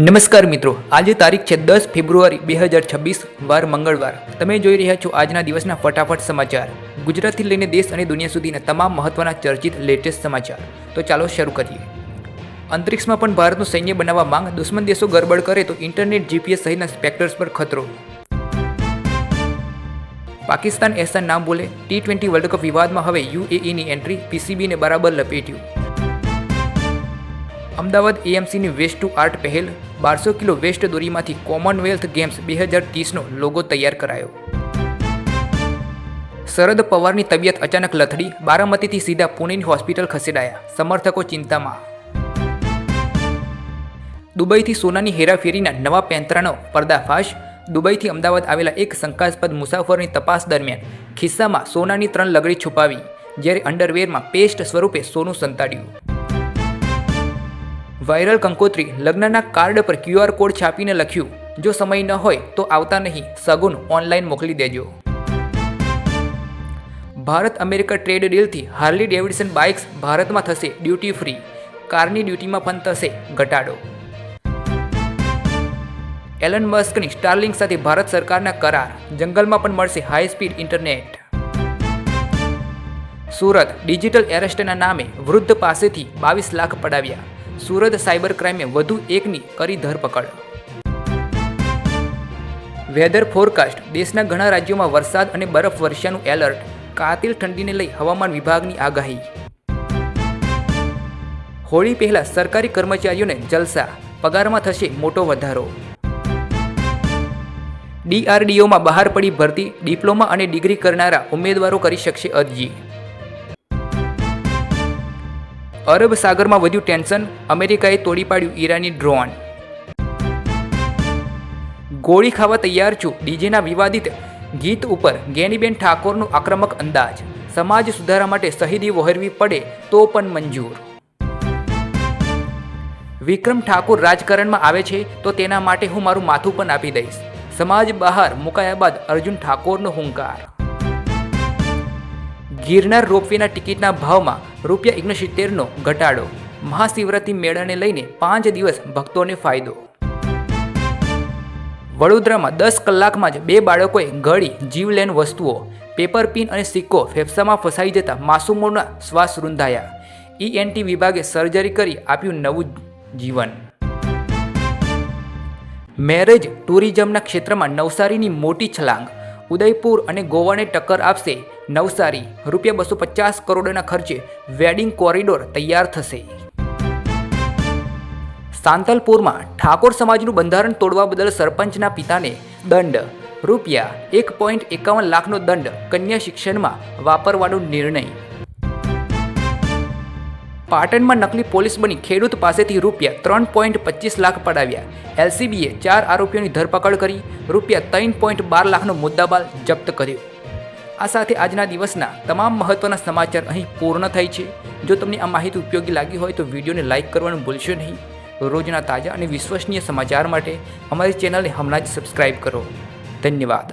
નમસ્કાર મિત્રો, આજે તારીખ છે 10 ફેબ્રુઆરી 2026 વાર મંગળવાર. તમે જોઈ રહ્યા છો આજના દિવસના ફટાફટ સમાચાર. ગુજરાતથી લઈને દેશ અને દુનિયા સુધીના તમામ મહત્વના ચર્ચિત લેટેસ્ટ સમાચાર. તો ચાલો શરૂ કરીએ. અંતરિક્ષમાં પણ ભારતનું સૈન્ય બનાવવા માંગ, દુશ્મન દેશો ગરબડ કરે તો ઇન્ટરનેટ, જીપીએસ સહિતના સ્પેક્ટર્સ પર ખતરો. પાકિસ્તાન એહસાન નામ બોલે, T20 વર્લ્ડ કપ વિવાદમાં હવે UAEની એન્ટ્રી, PCBને બરાબર લપેટ્યું. અમદાવાદ AMCની વેસ્ટ ટુ આર્ટ પહેલ, 1200 કિલો વેસ્ટ દોરીમાંથી કોમનવેલ્થ ગેમ્સ 2030નો લોગો તૈયાર કરાયો. શરદ પવારની તબિયત અચાનક લથડી, બારામતીથી સીધા પુણેની હોસ્પિટલ ખસેડાયા, સમર્થકો ચિંતામાં. દુબઈથી સોનાની હેરાફેરીના નવા પેંતરાનો પર્દાફાશ. દુબઈથી અમદાવાદ આવેલા એક શંકાસ્પદ મુસાફરની તપાસ દરમિયાન ખિસ્સામાં સોનાની 3 લગડી છુપાવી, જ્યારે અંડરવેરમાં પેસ્ટ સ્વરૂપે સોનું સંતાડ્યું. વાયરલ કંકોત્રી, લગ્નના કાર્ડ પર QR કોડ છાપીને લખ્યું, જો સમય ન હોય તો આવતા નહીં, સગુન ઓનલાઈન મોકલી દેજો. ભારત અમેરિકા ટ્રેડ ડીલથી હાર્લી ડેવિડસન બાઇક્સ ભારતમાં થશે ડ્યુટી ફ્રી, કારની ડ્યુટીમાં પણ થશે ઘટાડો. એલન મસ્કની સ્ટારલિંક સાથે ભારત સરકારના કરાર, જંગલમાં પણ મળશે high speed internet. Surat, digital એરેસ્ટના નામે વૃદ્ધ પાસેથી 22 લાખ પડાવ્યા. સુરત સાયબર ક્રાઇમે વધુ એકની કરી ધરપકડ. વેધર ફોરકાસ્ટ, દેશના ઘણા રાજ્યોમાં વરસાદ અને બરફ વર્ષાનું એલર્ટ, કાતિલ ઠંડીને લઈ હવામાન વિભાગની આગાહી. હોળી પહેલા સરકારી કર્મચારીઓને જલસા, પગારમાં થશે મોટો વધારો. DRDOમાં બહાર પડી ભરતી, ડિપ્લોમા અને ડિગ્રી કરનારા ઉમેદવારો કરી શકશે અરજી. અરબ સાગરમાં વધ્યું ટેન્શન, અમેરિકાએ તોડી પાડ્યું ઈરાની ડ્રોન. ગોળી ખાવા તૈયાર છું, ડીજેના વિવાદિત ગીત ઉપર ગેનીબેન ઠાકોરનો આક્રમક અંદાજ. સમાજ સુધારા માટે શહીદી વહોરવી પડે તો પણ મંજૂર. વિક્રમ ઠાકોર રાજકારણમાં આવે છે તો તેના માટે હું મારું માથું પણ આપી દઈશ. સમાજ બહાર મુકાયા બાદ અર્જુન ઠાકોરનો હુંકાર. ગિરનાર રોપવેના ટિકિટના ભાવમાં ₹69નો ઘટાડો. મહાશિવરાત્રિ મેળાને લઈને 5 દિવસ ભક્તોને ફાયદો. વડોદરામાં 10 કલાકમાં જ 2 બાળકોએ ગળી જીવલેણ વસ્તુઓ, પેપર પિન અને સિક્કો ફેફસામાં ફસાઈ જતા માસૂમોના શ્વાસ રૂંધાયા. ENT વિભાગે સર્જરી કરી આપ્યું નવું જીવન. મેરેજ ટુરિઝમના ક્ષેત્રમાં નવસારીની મોટી છલાંગ. ઉદયપુર અને ગોવાને ટક્કર આપશે નવસારી. ₹250 કરોડના ખર્ચે વેડિંગ કોરિડોર તૈયાર થશે. સાંતલપુરમાં ઠાકોર સમાજનું બંધારણ તોડવા બદલ સરપંચના પિતાને દંડ, ₹1.51 લાખનો દંડ, કન્યા શિક્ષણમાં વાપરવાનો નિર્ણય. પાટણમાં નકલી પોલીસ બની ખેડૂત પાસેથી ₹3.25 લાખ પડાવ્યા. LCBએ 4 આરોપીઓની ધરપકડ કરી ₹3.12 લાખનો મુદ્દામાલ જપ્ત કર્યો. આ સાથે આજના દિવસના તમામ મહત્વના સમાચાર અહીં પૂર્ણ થાય છે. જો તમને આ માહિતી ઉપયોગી લાગી હોય તો વિડીયોને લાઇક કરવાનું ભૂલશો નહીં. રોજના તાજા અને વિશ્વસનીય સમાચાર માટે અમારી ચેનલને હમણાં જ સબસ્ક્રાઇબ કરો. ધન્યવાદ.